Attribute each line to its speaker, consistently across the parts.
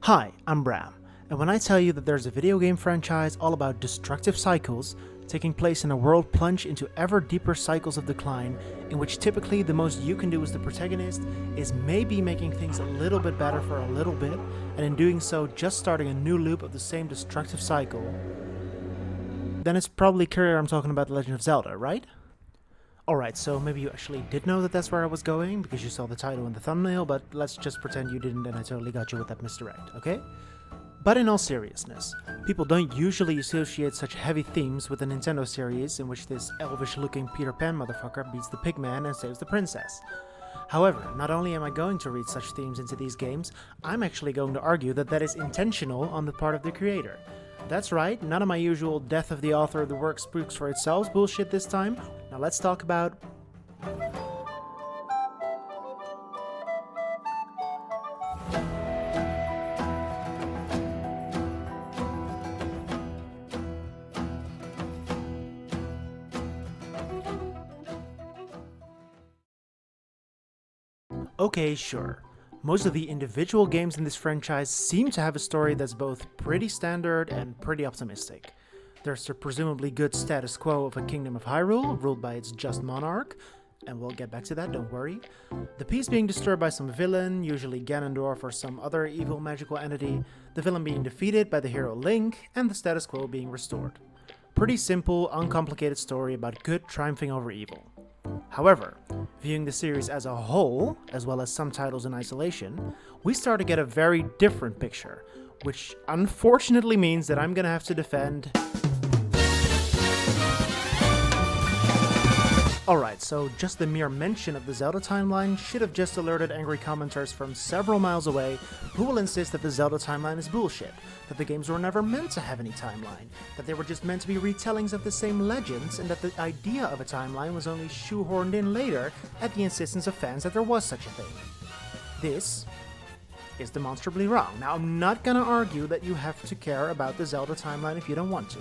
Speaker 1: Hi, I'm Bram, and when I tell you that there's a video game franchise all about destructive cycles, taking place in a world plunged into ever deeper cycles of decline, in which typically the most you can do as the protagonist is maybe making things a little bit better for a little bit, and in doing so just starting a new loop of the same destructive cycle, then it's probably clear I'm talking about The Legend of Zelda, right? Alright, so maybe you actually did know that that's where I was going, because you saw the title and the thumbnail, but let's just pretend you didn't and I totally got you with that misdirect, okay? But in all seriousness, people don't usually associate such heavy themes with the Nintendo series in which this elvish-looking Peter Pan motherfucker beats the pigman and saves the princess. However, not only am I going to read such themes into these games, I'm actually going to argue that that is intentional on the part of the creator. That's right, none of my usual death of the author of the work speaks for itself bullshit this time. Now let's talk about... Okay, sure. Most of the individual games in this franchise seem to have a story that's both pretty standard and pretty optimistic. There's the presumably good status quo of a kingdom of Hyrule, ruled by its just monarch, and we'll get back to that, don't worry. The peace being disturbed by some villain, usually Ganondorf or some other evil magical entity, the villain being defeated by the hero Link, and the status quo being restored. Pretty simple, uncomplicated story about good triumphing over evil. However, viewing the series as a whole, as well as some titles in isolation, we start to get a very different picture, which unfortunately means that I'm gonna have to defend... Alright, so just the mere mention of the Zelda timeline should have just alerted angry commenters from several miles away who will insist that the Zelda timeline is bullshit, that the games were never meant to have any timeline, that they were just meant to be retellings of the same legends, and that the idea of a timeline was only shoehorned in later at the insistence of fans that there was such a thing. This is demonstrably wrong. Now, I'm not gonna argue that you have to care about the Zelda timeline if you don't want to.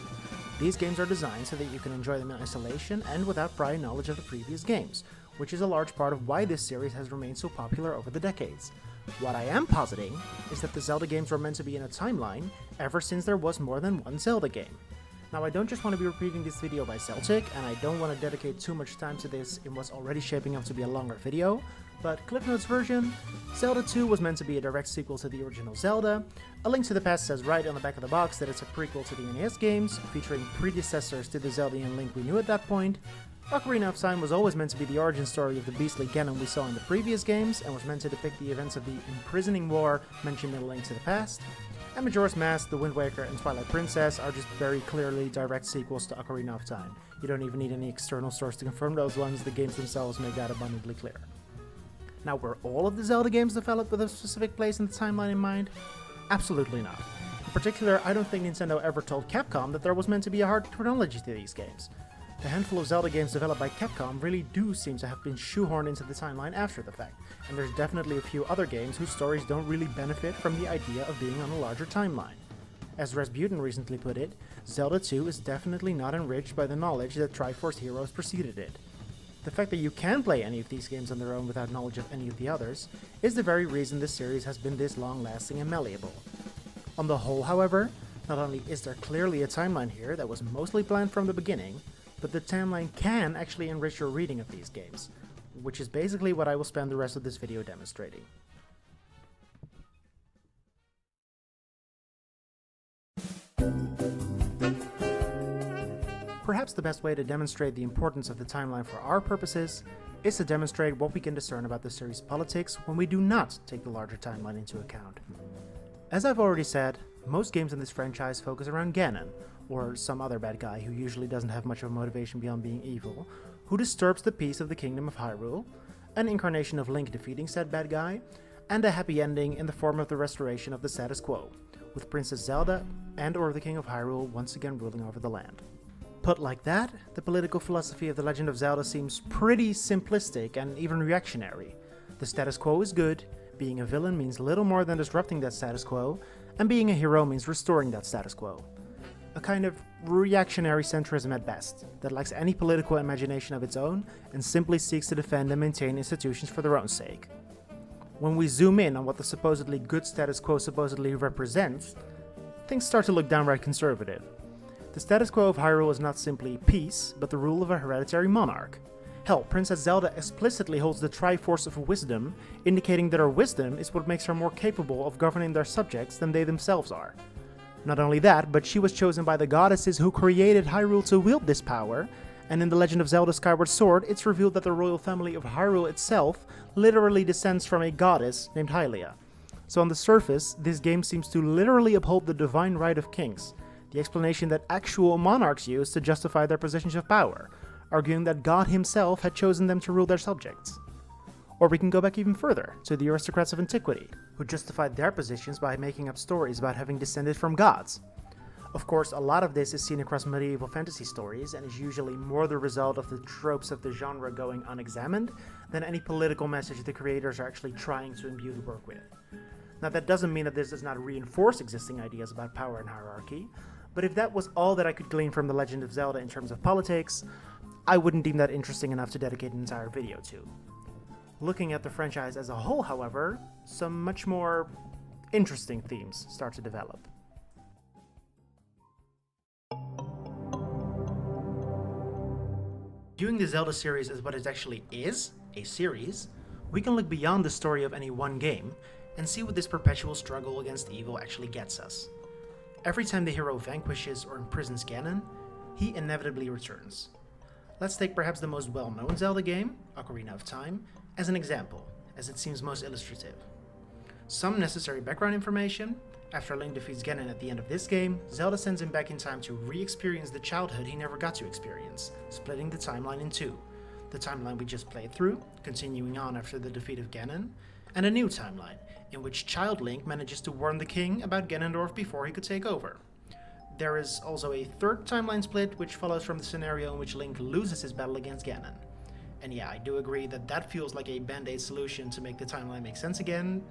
Speaker 1: These games are designed so that you can enjoy them in isolation and without prior knowledge of the previous games, which is a large part of why this series has remained so popular over the decades. What I am positing is that the Zelda games were meant to be in a timeline ever since there was more than one Zelda game. Now, I don't just want to be repeating this video by Celtic, and I don't want to dedicate too much time to this in what's already shaping up to be a longer video, but Cliff Notes version, Zelda 2 was meant to be a direct sequel to the original Zelda. A Link to the Past says right on the back of the box that it's a prequel to the NES games, featuring predecessors to the Zeldian Link we knew at that point. Ocarina of Time was always meant to be the origin story of the beastly Ganon we saw in the previous games, and was meant to depict the events of the imprisoning war mentioned in A Link to the Past. And Majora's Mask, The Wind Waker, and Twilight Princess are just very clearly direct sequels to Ocarina of Time. You don't even need any external source to confirm those ones, the games themselves make that abundantly clear. Now, were all of the Zelda games developed with a specific place in the timeline in mind? Absolutely not. In particular, I don't think Nintendo ever told Capcom that there was meant to be a hard chronology to these games. The handful of Zelda games developed by Capcom really do seem to have been shoehorned into the timeline after the fact, and there's definitely a few other games whose stories don't really benefit from the idea of being on a larger timeline. As Rasputin recently put it, Zelda 2 is definitely not enriched by the knowledge that Triforce Heroes preceded it. The fact that you can play any of these games on their own without knowledge of any of the others is the very reason this series has been this long-lasting and malleable. On the whole, however, not only is there clearly a timeline here that was mostly planned from the beginning, but the timeline can actually enrich your reading of these games, which is basically what I will spend the rest of this video demonstrating. Perhaps the best way to demonstrate the importance of the timeline for our purposes is to demonstrate what we can discern about the series' politics when we do not take the larger timeline into account. As I've already said, most games in this franchise focus around Ganon, or some other bad guy who usually doesn't have much of a motivation beyond being evil, who disturbs the peace of the Kingdom of Hyrule, an incarnation of Link defeating said bad guy, and a happy ending in the form of the restoration of the status quo, with Princess Zelda and/or the King of Hyrule once again ruling over the land. Put like that, the political philosophy of The Legend of Zelda seems pretty simplistic and even reactionary. The status quo is good, being a villain means little more than disrupting that status quo, and being a hero means restoring that status quo. A kind of reactionary centrism at best, that lacks any political imagination of its own and simply seeks to defend and maintain institutions for their own sake. when we zoom in on what the supposedly good status quo supposedly represents, things start to look downright conservative. The status quo of Hyrule is not simply peace, but the rule of a hereditary monarch. Hell, Princess Zelda explicitly holds the Triforce of Wisdom, indicating that her wisdom is what makes her more capable of governing their subjects than they themselves are. Not only that, but she was chosen by the goddesses who created Hyrule to wield this power, and in The Legend of Zelda Skyward Sword, it's revealed that the royal family of Hyrule itself literally descends from a goddess named Hylia. So on the surface, this game seems to literally uphold the divine right of kings, the explanation that actual monarchs use to justify their positions of power, arguing that God himself had chosen them to rule their subjects. Or we can go back even further, to the aristocrats of antiquity, who justified their positions by making up stories about having descended from gods. Of course, a lot of this is seen across medieval fantasy stories and is usually more the result of the tropes of the genre going unexamined than any political message the creators are actually trying to imbue the work with. Now, that doesn't mean that this does not reinforce existing ideas about power and hierarchy, but if that was all that I could glean from The Legend of Zelda in terms of politics, I wouldn't deem that interesting enough to dedicate an entire video to. Looking at the franchise as a whole, however, some much more interesting themes start to develop. Viewing the Zelda series as what it actually is, a series, we can look beyond the story of any one game and see what this perpetual struggle against evil actually gets us. Every time the hero vanquishes or imprisons Ganon, he inevitably returns. Let's take perhaps the most well-known Zelda game, Ocarina of Time, as an example, as it seems most illustrative. Some necessary background information: after Link defeats Ganon at the end of this game, Zelda sends him back in time to re-experience the childhood he never got to experience, splitting the timeline in two. The timeline we just played through, continuing on after the defeat of Ganon, and a new timeline, in which Child Link manages to warn the king about Ganondorf before he could take over. There is also a third timeline split, which follows from the scenario in which Link loses his battle against Ganon. And yeah, I do agree that that feels like a band-aid solution to make the timeline make sense again.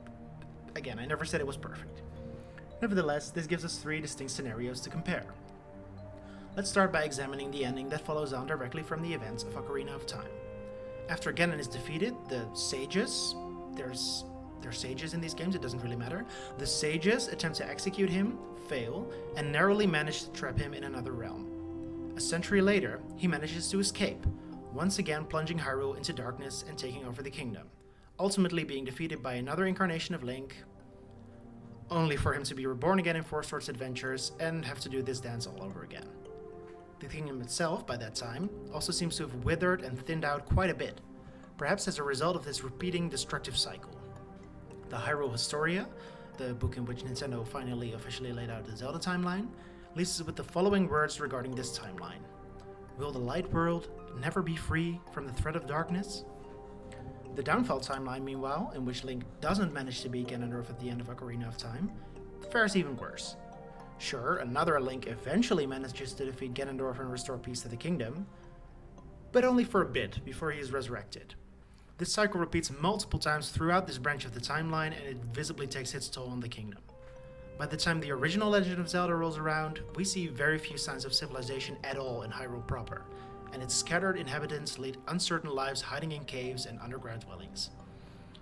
Speaker 1: Again, I never said it was perfect. Nevertheless, this gives us three distinct scenarios to compare. Let's start by examining the ending that follows on directly from the events of Ocarina of Time. After Ganon is defeated, the sages, there's sages in these games, it doesn't really matter, the sages attempt to execute him, fail, and narrowly manage to trap him in another realm. A century later, he manages to escape, once again plunging Hyrule into darkness and taking over the kingdom, ultimately being defeated by another incarnation of Link, only for him to be reborn again in Four Swords Adventures and have to do this dance all over again. The kingdom itself, by that time, also seems to have withered and thinned out quite a bit, perhaps as a result of this repeating destructive cycle. The Hyrule Historia, the book in which Nintendo finally officially laid out the Zelda timeline, leaves us with the following words regarding this timeline. Will the light world never be free from the threat of darkness? The Downfall timeline, meanwhile, in which Link doesn't manage to beat Ganondorf at the end of Ocarina of Time, fares even worse. Sure, another Link eventually manages to defeat Ganondorf and restore peace to the kingdom, but only for a bit before he is resurrected. This cycle repeats multiple times throughout this branch of the timeline, and it visibly takes its toll on the kingdom. By the time the original Legend of Zelda rolls around, we see very few signs of civilization at all in Hyrule proper, and its scattered inhabitants lead uncertain lives hiding in caves and underground dwellings.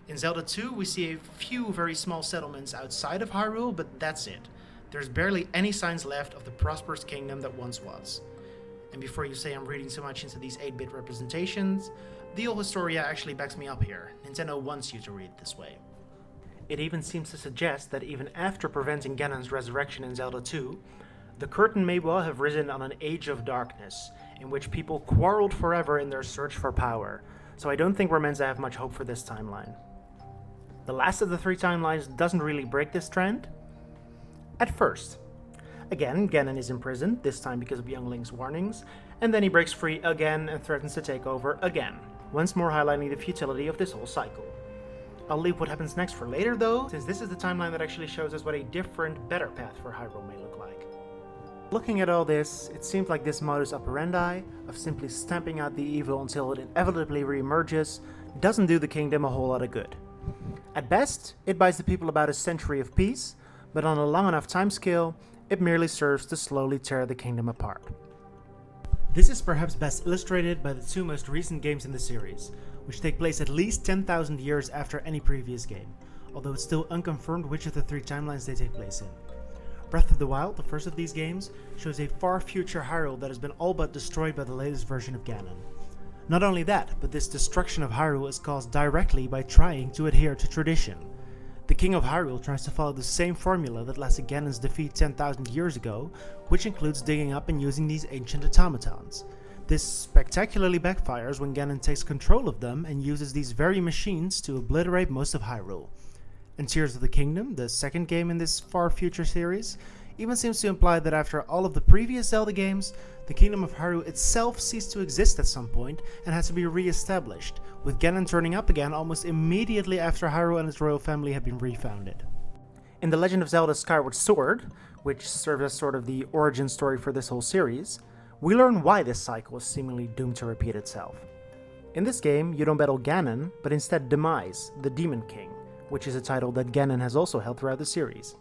Speaker 1: In Zelda 2, we see a few very small settlements outside of Hyrule, but that's it. There's barely any signs left of the prosperous kingdom that once was. And before you say I'm reading too much into these 8-bit representations, the old Historia actually backs me up here. Nintendo wants you to read it this way. It even seems to suggest that even after preventing Ganon's resurrection in Zelda 2, the curtain may well have risen on an age of darkness, in which people quarreled forever in their search for power, so I don't think we're meant to have much hope for this timeline. The last of the three timelines doesn't really break this trend. At first. Again, Ganon is imprisoned, this time because of young Link's warnings, and then he breaks free again and threatens to take over again, once more highlighting the futility of this whole cycle. I'll leave what happens next for later though, since this is the timeline that actually shows us what a different, better path for Hyrule may look like. Looking at all this, it seems like this modus operandi of simply stamping out the evil until it inevitably re-emerges doesn't do the kingdom a whole lot of good. At best, it buys the people about a century of peace, but on a long enough timescale, it merely serves to slowly tear the kingdom apart. This is perhaps best illustrated by the two most recent games in the series, which take place at least 10,000 years after any previous game, although it's still unconfirmed which of the 3 timelines they take place in. Breath of the Wild, the first of these games, shows a far future Hyrule that has been all but destroyed by the latest version of Ganon. Not only that, but this destruction of Hyrule is caused directly by trying to adhere to tradition. The King of Hyrule tries to follow the same formula that lasted Ganon's defeat 10,000 years ago, which includes digging up and using these ancient automatons. This spectacularly backfires when Ganon takes control of them and uses these very machines to obliterate most of Hyrule. And Tears of the Kingdom, the second game in this far future series, even seems to imply that after all of the previous Zelda games, the Kingdom of Hyrule itself ceased to exist at some point and had to be re-established, with Ganon turning up again almost immediately after Hyrule and its royal family had been refounded. In The Legend of Zelda Skyward Sword, which serves as sort of the origin story for this whole series, we learn why this cycle is seemingly doomed to repeat itself. In this game, you don't battle Ganon, but instead Demise, the Demon King, which is a title that Ganon has also held throughout the series.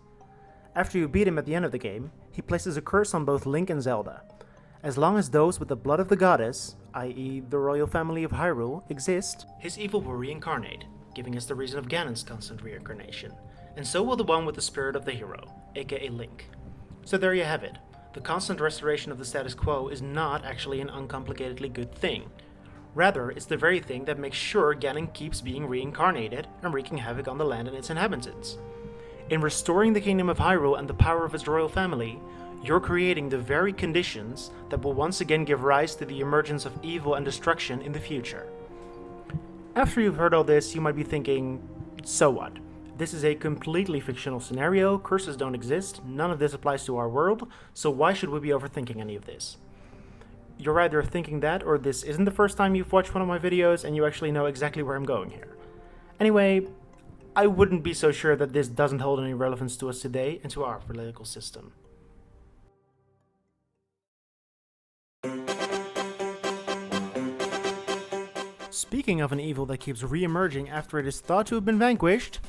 Speaker 1: After you beat him at the end of the game, he places a curse on both Link and Zelda. As long as those with the blood of the goddess, i.e. the royal family of Hyrule, exist, his evil will reincarnate, giving us the reason of Ganon's constant reincarnation, and so will the one with the spirit of the hero, aka Link. So there you have it. The constant restoration of the status quo is not actually an uncomplicatedly good thing. Rather, it's the very thing that makes sure Ganon keeps being reincarnated and wreaking havoc on the land and its inhabitants. In restoring the Kingdom of Hyrule and the power of its royal family, you're creating the very conditions that will once again give rise to the emergence of evil and destruction in the future. After you've heard all this, you might be thinking, so what? This is a completely fictional scenario, curses don't exist, none of this applies to our world, so why should we be overthinking any of this? You're either thinking that, or this isn't the first time you've watched one of my videos and you actually know exactly where I'm going here. Anyway, I wouldn't be so sure that this doesn't hold any relevance to us today and to our political system. Speaking of an evil that keeps re-emerging after it is thought to have been vanquished,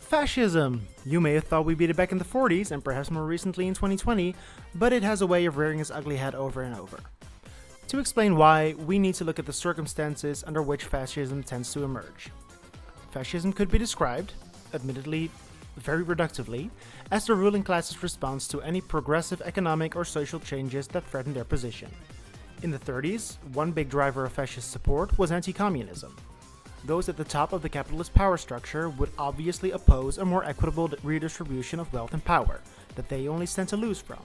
Speaker 1: fascism! You may have thought we beat it back in the 40s and perhaps more recently in 2020, but it has a way of rearing its ugly head over and over. To explain why, we need to look at the circumstances under which fascism tends to emerge. Fascism could be described, admittedly very reductively, as the ruling class's response to any progressive economic or social changes that threaten their position. In the 30s, one big driver of fascist support was anti-communism. Those at the top of the capitalist power structure would obviously oppose a more equitable redistribution of wealth and power that they only stand to lose from.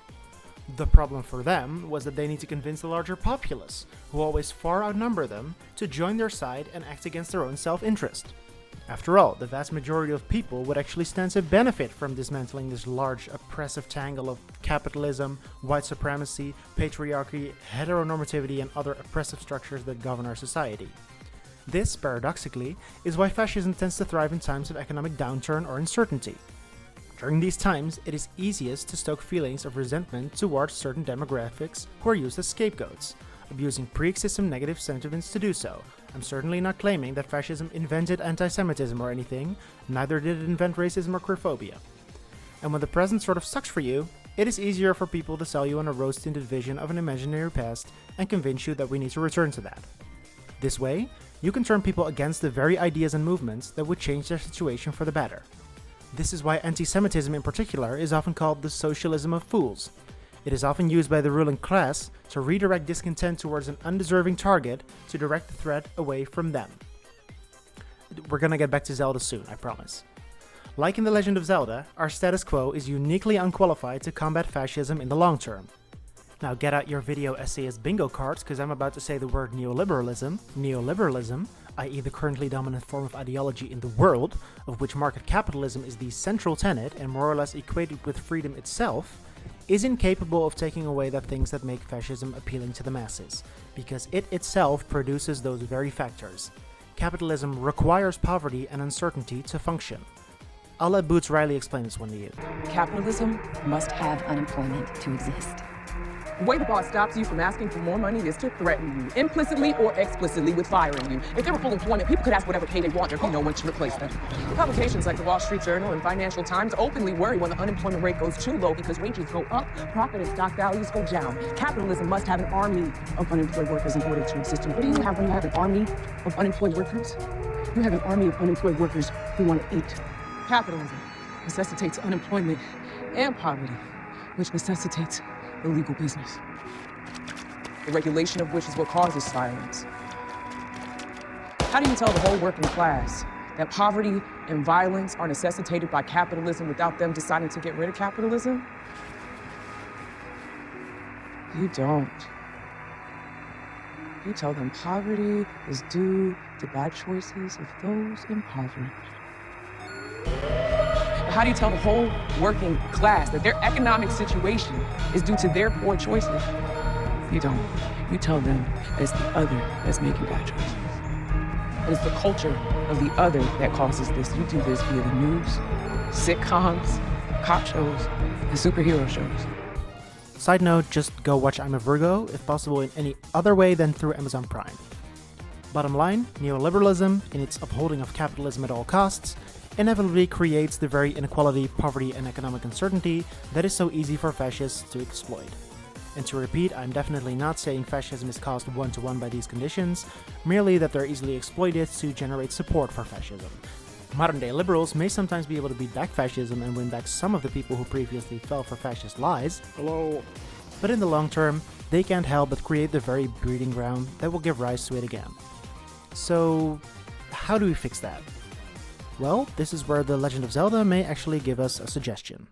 Speaker 1: The problem for them was that they need to convince the larger populace, who always far outnumber them, to join their side and act against their own self-interest. After all, the vast majority of people would actually stand to benefit from dismantling this large, oppressive tangle of capitalism, white supremacy, patriarchy, heteronormativity, and other oppressive structures that govern our society. This, paradoxically, is why fascism tends to thrive in times of economic downturn or uncertainty. During these times, it is easiest to stoke feelings of resentment towards certain demographics who are used as scapegoats, abusing pre-existing negative sentiments to do so. I'm certainly not claiming that fascism invented anti-Semitism or anything, neither did it invent racism or queerphobia. And when the present sort of sucks for you, it is easier for people to sell you on a rose-tinted vision of an imaginary past and convince you that we need to return to that. This way, you can turn people against the very ideas and movements that would change their situation for the better. This is why anti-Semitism in particular is often called the socialism of fools. It is often used by the ruling class to redirect discontent towards an undeserving target to direct the threat away from them. We're gonna get back to Zelda soon, I promise. Like in The Legend of Zelda, our status quo is uniquely unqualified to combat fascism in the long term. Now get out your video essayist bingo cards, because I'm about to say the word neoliberalism. Neoliberalism, i.e. the currently dominant form of ideology in the world, of which market capitalism is the central tenet and more or less equated with freedom itself, is incapable of taking away the things that make fascism appealing to the masses, because it itself produces those very factors. Capitalism requires poverty and uncertainty to function. I'll let Boots Riley explain this one to you.
Speaker 2: Capitalism must have unemployment to exist. The way the boss stops you from asking for more money is to threaten you, implicitly or explicitly, with firing you. If there were full employment, people could ask whatever pay they want. There'd be no one to replace them. Publications like the Wall Street Journal and Financial Times openly worry when the unemployment rate goes too low because wages go up, profit and stock values go down. Capitalism must have an army of unemployed workers in order to exist. And what do you have when you have an army of unemployed workers? You have an army of unemployed workers who want to eat. Capitalism necessitates unemployment and poverty, which necessitates illegal business, the regulation of which is what causes violence. How do you tell the whole working class that poverty and violence are necessitated by capitalism without them deciding to get rid of capitalism? You don't. You tell them poverty is due to bad choices of those impoverished. How do you tell the whole working class that their economic situation is due to their poor choices? You don't. You tell them it's the other that's making bad choices. And it's the culture of the other that causes this. You do this via the news, sitcoms, cop shows, and superhero shows.
Speaker 1: Side note, just go watch I'm a Virgo, if possible in any other way than through Amazon Prime. Bottom line, neoliberalism, in its upholding of capitalism at all costs, inevitably creates the very inequality, poverty, and economic uncertainty that is so easy for fascists to exploit. And to repeat, I'm definitely not saying fascism is caused one-to-one by these conditions, merely that they're easily exploited to generate support for fascism. Modern-day liberals may sometimes be able to beat back fascism and win back some of the people who previously fell for fascist lies. Hello. But in the long term, they can't help but create the very breeding ground that will give rise to it again. So, how do we fix that? Well, this is where The Legend of Zelda may actually give us a suggestion.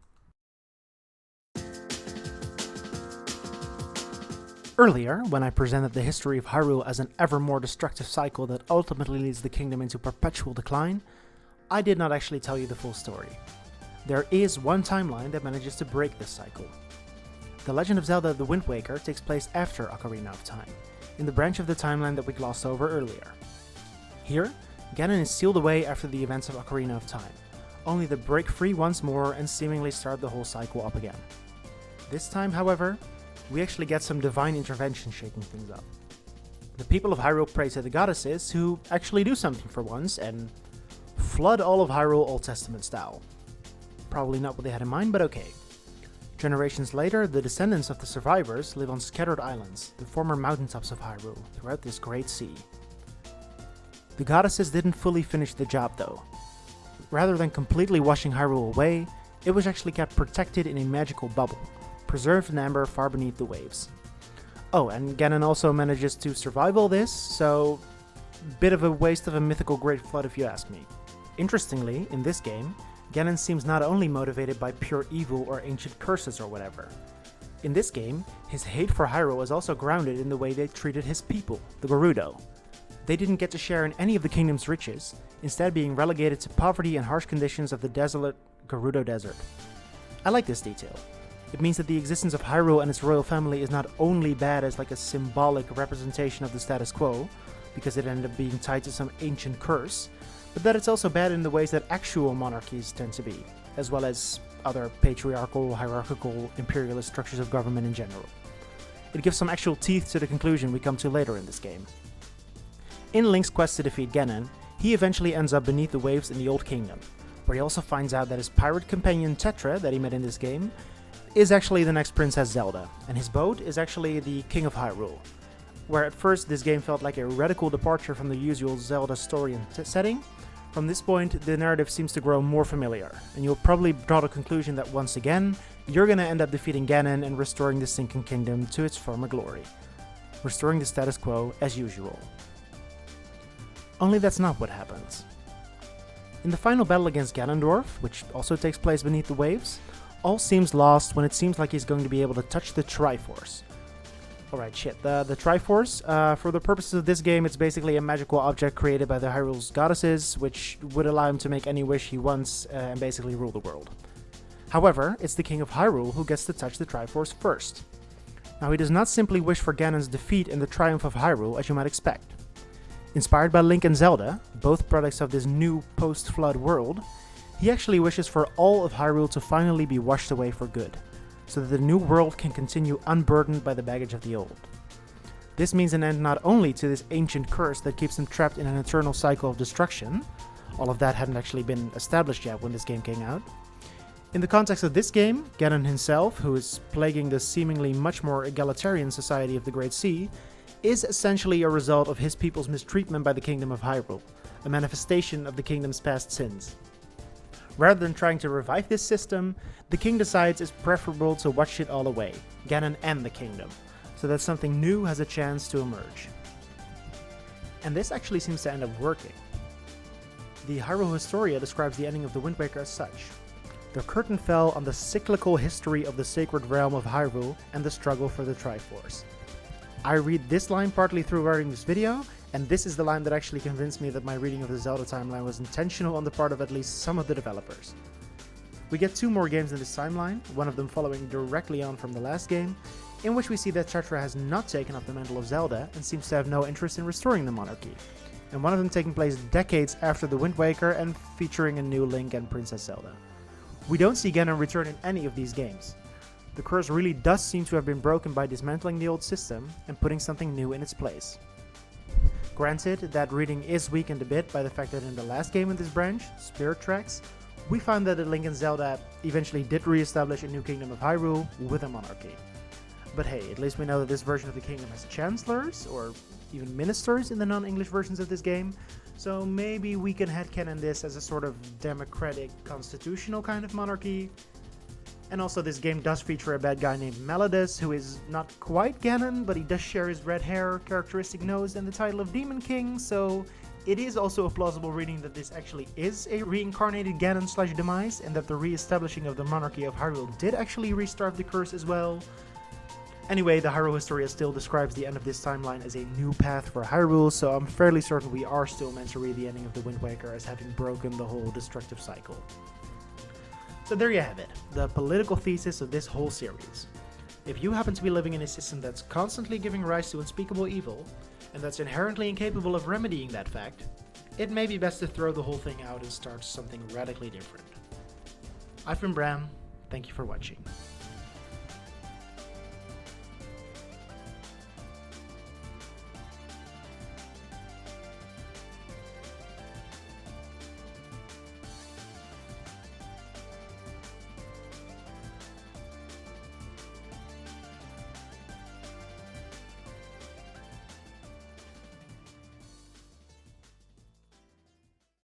Speaker 1: Earlier, when I presented the history of Hyrule as an ever more destructive cycle that ultimately leads the kingdom into perpetual decline, I did not actually tell you the full story. There is one timeline that manages to break this cycle. The Legend of Zelda The Wind Waker takes place after Ocarina of Time, in the branch of the timeline that we glossed over earlier. Here, Ganon is sealed away after the events of Ocarina of Time, only to break free once more and seemingly start the whole cycle up again. This time, however, we actually get some divine intervention shaking things up. The people of Hyrule pray to the goddesses, who actually do something for once and flood all of Hyrule Old Testament style. Probably not what they had in mind, but okay. Generations later, the descendants of the survivors live on scattered islands, the former mountaintops of Hyrule, throughout this great sea. The goddesses didn't fully finish the job though. Rather than completely washing Hyrule away, it was actually kept protected in a magical bubble, preserved in amber far beneath the waves. Oh, and Ganon also manages to survive all this, so bit of a waste of a mythical great flood if you ask me. Interestingly, in this game, Ganon seems not only motivated by pure evil or ancient curses or whatever. In this game, his hate for Hyrule is also grounded in the way they treated his people, the Gerudo. They didn't get to share in any of the kingdom's riches, instead being relegated to poverty and harsh conditions of the desolate Gerudo Desert. I like this detail. It means that the existence of Hyrule and its royal family is not only bad as like a symbolic representation of the status quo, because it ended up being tied to some ancient curse, but that it's also bad in the ways that actual monarchies tend to be, as well as other patriarchal, hierarchical, imperialist structures of government in general. It gives some actual teeth to the conclusion we come to later in this game. In Link's quest to defeat Ganon, he eventually ends up beneath the waves in the Old Kingdom, where he also finds out that his pirate companion Tetra that he met in this game is actually the next Princess Zelda, and his boat is actually the King of Hyrule, where at first this game felt like a radical departure from the usual Zelda story and setting. From this point, the narrative seems to grow more familiar, and you'll probably draw the conclusion that once again, you're gonna end up defeating Ganon and restoring the Sinking Kingdom to its former glory. Restoring the status quo as usual. Only that's not what happens. In the final battle against Ganondorf, which also takes place beneath the waves, all seems lost when it seems like he's going to be able to touch the Triforce. Alright, shit. The Triforce, for the purposes of this game, it's basically a magical object created by the Hyrule's goddesses, which would allow him to make any wish he wants and basically rule the world. However, it's the King of Hyrule who gets to touch the Triforce first. Now, he does not simply wish for Ganon's defeat and the triumph of Hyrule, as you might expect. Inspired by Link and Zelda, both products of this new post-flood world, he actually wishes for all of Hyrule to finally be washed away for good. so that the new world can continue unburdened by the baggage of the old. This means an end not only to this ancient curse that keeps them trapped in an eternal cycle of destruction. All of that hadn't actually been established yet when this game came out. In the context of this game, Ganon himself, who is plaguing the seemingly much more egalitarian society of the Great Sea, is essentially a result of his people's mistreatment by the Kingdom of Hyrule, a manifestation of the kingdom's past sins. Rather than trying to revive this system, the king decides it's preferable to watch it all away, Ganon and the kingdom, so that something new has a chance to emerge. And this actually seems to end up working. The Hyrule Historia describes the ending of the Wind Waker as such. The curtain fell on the cyclical history of the sacred realm of Hyrule and the struggle for the Triforce. I read this line partly through writing this video, and this is the line that actually convinced me that my reading of the Zelda timeline was intentional on the part of at least some of the developers. We get 2 more games in this timeline, one of them following directly on from the last game, in which we see that Tetra has not taken up the mantle of Zelda and seems to have no interest in restoring the monarchy, and one of them taking place decades after the Wind Waker and featuring a new Link and Princess Zelda. We don't see Ganon return in any of these games. The curse really does seem to have been broken by dismantling the old system and putting something new in its place. Granted, that reading is weakened a bit by the fact that in the last game in this branch, Spirit Tracks, we found that the Link and Zelda eventually did re-establish a new kingdom of Hyrule with a monarchy. But hey, at least we know that this version of the kingdom has chancellors, or even ministers in the non-English versions of this game, so maybe we can headcanon this as a sort of democratic, constitutional kind of monarchy. And also this game does feature a bad guy named Meliodas, who is not quite Ganon, but he does share his red hair, characteristic nose, and the title of Demon King, so it is also a plausible reading that this actually is a reincarnated Ganon/Demise, and that the re-establishing of the monarchy of Hyrule did actually restart the curse as well. Anyway, the Hyrule Historia still describes the end of this timeline as a new path for Hyrule, so I'm fairly certain we are still meant to read the ending of the Wind Waker as having broken the whole destructive cycle. So there you have it, the political thesis of this whole series. If you happen to be living in a system that's constantly giving rise to unspeakable evil, and that's inherently incapable of remedying that fact, it may be best to throw the whole thing out and start something radically different. I've been Bram, thank you for watching.